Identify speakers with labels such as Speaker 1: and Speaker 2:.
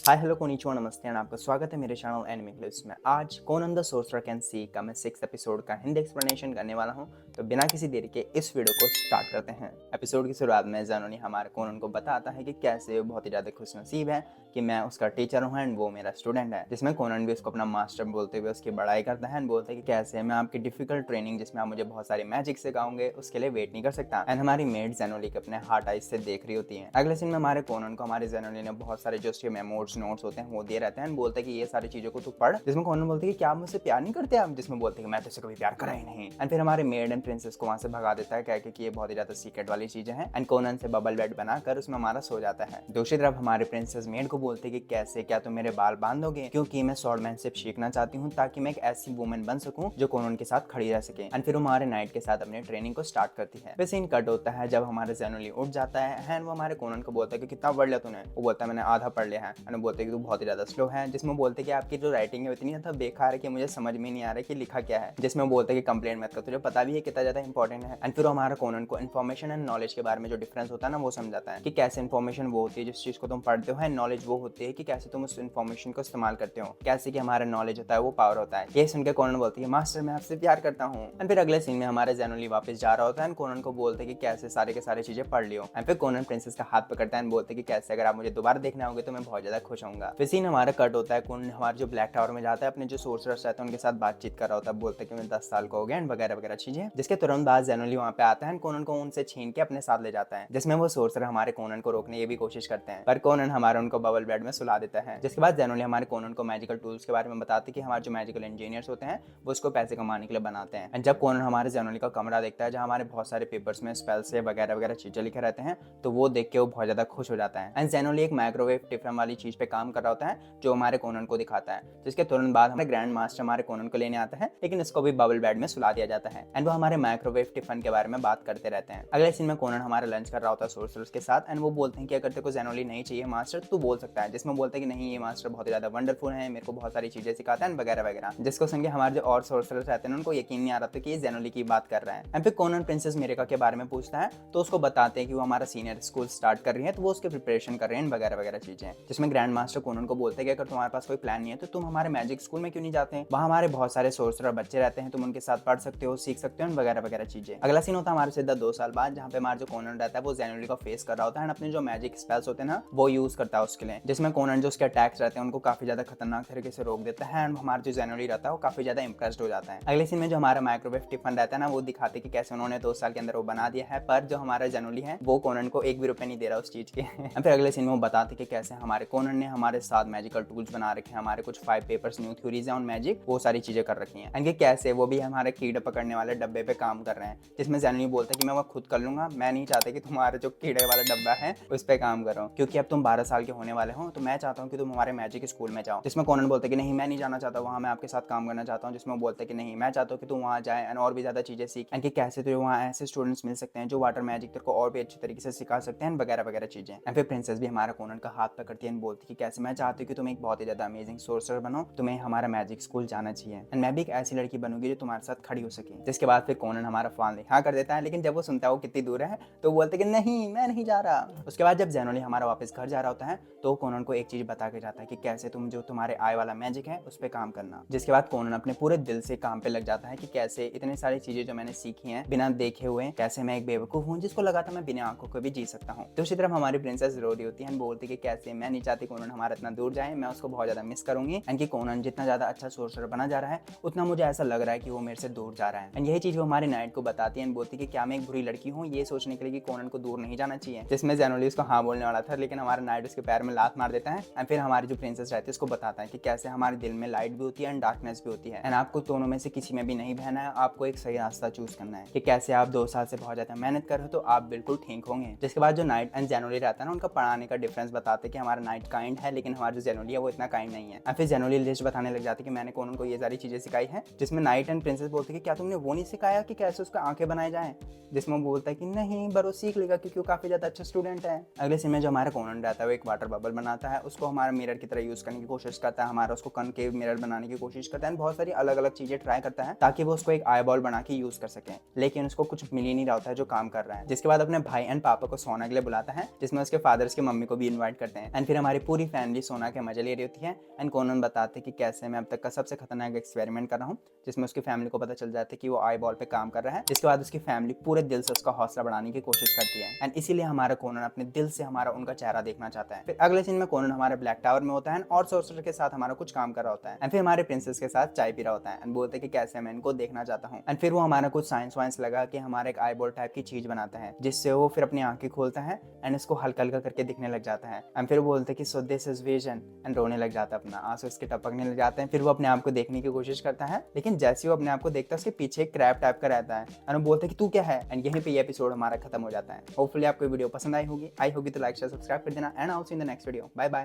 Speaker 1: Hi hello konnichiwa नमस्ते and आपका स्वागत है मेरे चैनल एनिमे क्लिप्स में। आज Conan the sorcerer can see का मैं 6 एपिसोड का हिंदी एक्सप्लेनेशन करने वाला हूं। तो बिना किसी देरी के इस वीडियो को स्टार्ट करते हैं। एपिसोड की शुरुआत में ज़ेनोनी हमारे कोनन को बताता है कि कैसे वो बहुत ही ज़्यादा खुशनसीब है कि मैं उसका टीचर हूँ एंड वो मेरा स्टूडेंट है, जिसमें कोनन भी उसको अपना मास्टर बोलते हुए उसकी बड़ाई करता है एंड बोलता है कि कैसे मैं आपकी डिफिकल्ट ट्रेनिंग जिसमें आप मुझे बहुत सारी मैजिक सिखाओगे उसके लिए वेट नहीं कर सकता। एंड हमारी मेड ज़ेनोली के अपने हार्ट आइज से देख रही होती है। अगले सीन में हमारे कोनन को हमारे ज़ेनोली ने बहुत सारे जो उसके मेमोज नोट्स होते हैं वो दिए रहते हैं। बोलते हैं कि ये सारी चीजों को तू पढ़, जिसमें कोनन बोलते हैं कि क्या आप मुझसे प्यार नहीं करते आप, जिसमें बोलते हैं कि मैं तुझसे कभी प्यार करा ही नहीं। एंड फिर हमारे मेड एंड प्रिंसेस को वहां से भगा देता है, कह के कि ये बहुत ही ज्यादा सीक्रेट वाली चीजें हैं। एंड कोनन से बबल बेड बनाकर उसमें हमारा सो जाता है। दूसरी तरफ हमारे प्रिंसेस मेड को बोलते हैं कि कैसे क्या तुम मेरे बाल बांध दोगे, क्योंकि मैं स्वॉर्डमैनशिप सीखना चाहती हूँ ताकि मैं एक ऐसी वुमेन बन सकूं जो कोनन के साथ खड़ी रह सके। एंड फिर हमारे नाइट के साथ अपनी ट्रेनिंग को स्टार्ट करती है। फिर सीन कट होता है जब हमारे ज़ेनोली उठ जाता है एंड वो हमारे कोनन को बोलता है कि कितना पढ़ लिया तूने। वो बोलता है मैंने आधा पढ़ लिया है। एंड वो बोलते हैं कि तू बहुत ही ज्यादा स्लो है, जिसमें बोलते हैं कि आपकी जो राइटिंग है इतनी ज़्यादा बेकार है कि मुझे समझ में नहीं आ रहा है कि लिखा क्या है, जिसमें बोलते हैं कि कंप्लेंट मत कर, तुझे पता भी है कितना ज़्यादा इंपॉर्टेंट है। एंड फिर हमारा कोनन को इन्फॉर्मेशन एंड नॉलेज के बारे में जो डिफरेंस होता है ना वो समझाता है कि कैसे इन्फॉर्मेशन वो होती है जिस चीज़ को तुम पढ़ते हो एंड नॉलेज वो होती है कि कैसे तुम उस इन्फॉर्मेशन को इस्तेमाल करते हो, कैसे कि हमारा नॉलेज होता है वो पावर होता है। ये सुनकर कोनन बोलती है मास्टर मैं आपसे प्यार करता हूँ। एंड फिर अगले सीन में हमारे ज़ेनोली वापस जा रहा होता है एंड कोनन को बोलते हैं कि कैसे सारे के सारे चीजें पढ़ लियो। एंड फिर कोनन प्रिंसेस का हाथ पकड़ता है एंड बोलते हैं कि कैसे अगर आप मुझे दोबारा देखना होगे तो मैं बहुत ज्यादा खुश होऊंगा। फिर सीन हमारा कट होता है, कोनन हमारे जो ब्लैक टावर में जाता है अपने जो सोर्सरर्स रहते हैं उनके साथ बातचीत कर रहा होता है। बोलते हैं कि मैं 10 साल का हो गया एंड वगैरह वगैरह चीजें, जिसके तुरंत बाद ज़ेनोली वहां पे आता है एंड कोनन को उनसे छीन के अपने साथ ले जाता है, जिसमें वो सोर्सर हमारे कोनन को रोकने की भी कोशिश करते हैं, पर कोनन हमारे उनको बबल बेड में सुला देता है। जिसके बाद ज़ेनोली हमारे कोनन को मैजिकल टूल्स के बारे में बताते हैं कि हमारे जो मैजिकल इंजीनियर्स होते हैं वो उसको पैसे कमाने के लिए बनाते हैं। एंड जब कोनन हमारे ज़ेनोली का कमरा देखता है जहाँ हमारे बहुत सारे पेपर्स में स्पेल्स से वगैरह वगैरह चीजें लिखे रहते हैं, तो वो देख के वो बहुत ज्यादा खुश हो जाता है। एंड ज़ेनोली एक माइक्रोवेव टिफिन वाली चीज पे काम कर रहा होता है जो हमारे कोनन को दिखाता है, जिसके तुरंत बाद हमारे ग्रैंड मास्टर हमारे कोनन को लेने आता है, लेकिन इसको भी बबल बेड में सुला दिया जाता है। एंड वो हमारे माइक्रोवेव टिफिन के बारे में बात करते रहते हैं। अगले सीन में कोनन हमारा लंच कर रहा होता है सोर्सर्स के साथ एंड वो बोलते हैं कि अगर तेरे को ज़ेनोली नहीं चाहिए मास्टर तू बोल सकता है, जिसमें बोलते हैं कि नहीं ये मास्टर बहुत ही ज्यादा वंडरफुल है, मेरे को बहुत सारी चीजें सिखाता है वगैरह वगैरह, जिसको सुन के हमारे जो और सोर्सर्स रहते हैं उनको यकीन नहीं आ रहा था कि ये ज़ेनोली की बात कर रहा है। एंड फिर कोनन प्रिंसेस मिरेका के बारे में पूछता है तो उसको बताते हैं कि वो हमारा सीनियर स्कूल स्टार्ट कर रही है, तो वो उसके प्रिपरेशन कर रहे हैं वगैरह वगैरह चीजें, जिसमें ग्रैंड मास्टर कोनन को बोलते हैं कि अगर तुम्हारे पास कोई प्लान नहीं है तो तुम हमारे मैजिक स्कूल में क्यों नहीं जाते हैं, वहाँ हमारे बहुत सारे सोर्सर बच्चे रहते हैं, तुम उनके साथ पढ़ सकते हो, सीख सकते हो वगैरह वगैरह चीजें। अगला सीन होता है हमारे सीधा 2 साल बाद, जहाँ पे हमारा जो कोनन रहता है वो ज़ेनोली को फेस कर रहा होता है एंड अपने जो मैजिक स्पेल्स होते हैं ना वो यूज करता है उसके लिए, जिसमें कोनन जो उसके अटैक्स रहते हैं उनको काफी ज्यादा खतरनाक तरीके से रोक देता है एंड हमारा जो ज़ेनोली रहता है वो काफी ज्यादा इंप्रेस्ड हो जाता है। अगले सीन में जो हमारा माइक्रोवेव टिफिन रहता है ना वो दिखाते कि कैसे उन्होंने 2 साल के अंदर वो बना दिया है, पर जो हमारा ज़ेनोली है वो कोनन को एक भी रुपए नहीं दे रहा उस चीज के। फिर अगले सीन में वो बताते कि कैसे हमारे कोनन ने हमारे साथ मैजिकल टूल्स बना रखे हैं, हमारे कुछ 5 papers new theories on magic वो सारी चीजें कर रखी हैं, एंड कैसे वो भी हमारे कीड़े पकड़ने वाले डब्बे पे काम कर रहे हैं, जिसमें ज़ेनोली बोलता है कि मैं वो खुद कर लूंगा, मैं नहीं चाहता कि तुम्हारे जो कीड़े वाला डब्बा है उस पर काम करो, क्योंकि अब तुम 12 साल के होने वाले हो तो मैं चाहता हूँ कि तुम हमारे मैजिक स्कूल में जाओ। जिसमें कोनन बोलता है कि नहीं मैं नहीं जाना चाहता वहाँ, मैं आपके साथ काम करना चाहता हूँ, जिसमें वो बोलता है कि नहीं मैं चाहता हूँ कि तुम वहाँ जाए एंड और भी ज्यादा चीजें सीख, एंड कि कैसे तुझे वहाँ ऐसे स्टूडेंट्स मिल सकते हैं जो वाटर मैजिक तेरे को और भी अच्छे तरीके से सिखा सकते हैं वगैरह वगैरह चीजें। एंड फिर प्रिंसेस भी हमारा कोनन का हाथ पकड़ती है एंड बोलती है कि कैसे मैं चाहती हूँ कि तुम एक बहुत ही ज्यादा अमेजिंग सोर्सर बनो, तुम्हें हमारा मैजिक स्कूल जाना चाहिए एंड मैं भी एक ऐसी लड़की बनूंगी जो तुम्हारे साथ खड़ी हो सके। जिसके बाद फिर कोनन हमारा फान हाँ कर देता है, लेकिन जब वो सुनता है वो कितनी दूर है तो बोलते कि नहीं मैं नहीं जा रहा। उसके बाद जब ज़ेनोली हमारा वापस घर जा रहा होता है तो कोनन को एक चीज बता के जाता है कि कैसे तुम जो तुम्हारे आय वाला मैजिक है उस पर काम करना। जिसके बाद कोनन अपने पूरे दिल से काम पे लग जाता है कि कैसे इतनी सारी चीजें जो मैंने सीखी हैं बिना देखे हुए, कैसे मैं एक बेवकूफ हूँ जिसको लगा था मैं बिना आंखों को भी जी सकता हूँ। तो उसी तरफ हमारी प्रिंसेस रो रही होती है, बोलती कि कैसे मैं नहीं चाहती कोनन हमारा इतना दूर जाए, मैं उसको बहुत ज्यादा मिस करूंगी एंड कि कोनन जितना ज्यादा अच्छा सोर्सर बना जा रहा है उतना मुझे ऐसा लग रहा है कि वो मेरे से दूर जा रहा है। एंड यही चीज वो हमारी नाइट को बताती है एंड बोलती कि क्या मैं एक बुरी लड़की हूँ ये सोचने के लिए कि कोनन को दूर नहीं जाना चाहिए, जिसमें ज़ेनोली उसको हाँ बोलने वाला था, लेकिन हमारा नाइट उसके पैर में लात मार देता है एंड फिर हमारी जो प्रिंसेस रहती है उसको बताता है कि कैसे हमारे दिल में लाइट भी होती है एंड डार्कनेस भी होती है एंड आपको दोनों में से किसी में भी नहीं बहना है, आपको एक सही रास्ता चूज करना है कि कैसे आप 2 साल से बहुत ज्यादा मेहनत कर रहे हो तो आप बिल्कुल ठीक होंगे। जिसके बाद जो नाइट एंड ज़ेनोली रहता है ना उनका पढ़ाने का डिफरेंस बताते कि हमारा नाइट काइंड है लेकिन हमारा जो ज़ेनोली है वो इतना काइंड नहीं है। एंड फिर ज़ेनोली लिस्ट बताने लग जाती है कि मैंने कोनन को ये सारी चीजें सिखाई है, जिसमें नाइट एंड प्रिंसेस बोलती है कि क्या तुमने वो नहीं सिखाया कि कैसे उसका आंखें बनाए जाए, जिसमें वो बोलता है कि नहीं पर वो सीख लेगा क्योंकि वो काफी ज्यादा अच्छा स्टूडेंट है। अगले सीन में जो हमारा कोनन रहता है वो एक वाटर बबल आईबॉल बनाता है उसको हमारा मिरर की तरह यूज करने की कोशिश करता है, हमारा उसको कनकेव मिरर बनाने की कोशिश करता है, बहुत सारी अलग अलग चीजें ट्राई करता है ताकि वो उसको एक आईबॉल बना के यूज कर सके, लेकिन उसको कुछ मिल ही नहीं रहा होता है जो काम कर रहा है। जिसके बाद अपने भाई एंड पापा को सोना के लिए बुलाता है, जिसमें उसके फादर्स की मम्मी को भी इन्वाइट करते हैं एंड फिर हमारी पूरी फैमिली सोना के मजे ले रही होती है। एंड कोनन बताते हैं कि कैसे मैं अब तक का सबसे खतरनाक एक्सपेरिमेंट कर रहा हूँ, जिसमें उसकी फैमिली को पता चल जाता है कि वो आई बॉल पे काम कर रहा है। जिसके बाद उसकी फैमिली पूरे दिल से उसका हौसला बढ़ाने की कोशिश करती है एंड इसीलिए हमारा कोनन अपने दिल से हमारा उनका चेहरा देखना चाहता है। फिर अगले सीन में कोनन हमारे ब्लैक टावर में होता है और सोर्सर के साथ हमारा कुछ काम कर रहा होता है एंड फिर हमारे प्रिंसेस के साथ चाय पी रहा होता है एंड बोलते हैं कि कैसे मैं इनको देखना चाहता हूँ। एंड फिर वो हमारा कुछ साइंस वाइंस लगा कि हमारा एक आई बॉल टाइप की चीज बनाता है, जिससे वो फिर अपनी आंखें खोलता है एंड इसको हल्का हल्का करके दिखने लग जाता है एंड फिर वो बोलते हैं कि so this is vision and रोने लग जाता है, अपना आंसू इसके टपकने लग जाते हैं। फिर वो अपने आप को देखने की कोशिश करता है, लेकिन जैसे वो अपने आप को देखता है उसके पीछे एक क्रैब टाइप का रहता है एंड वो बोलते हैं कि तू क्या है। एंड यहीं पे ये एपिसोड हमारा खत्म हो जाता है। होपफुली आपको वीडियो पसंद आई होगी तो लाइक शेयर सब्सक्राइब कर देना and I will see you in the next video. Bye bye.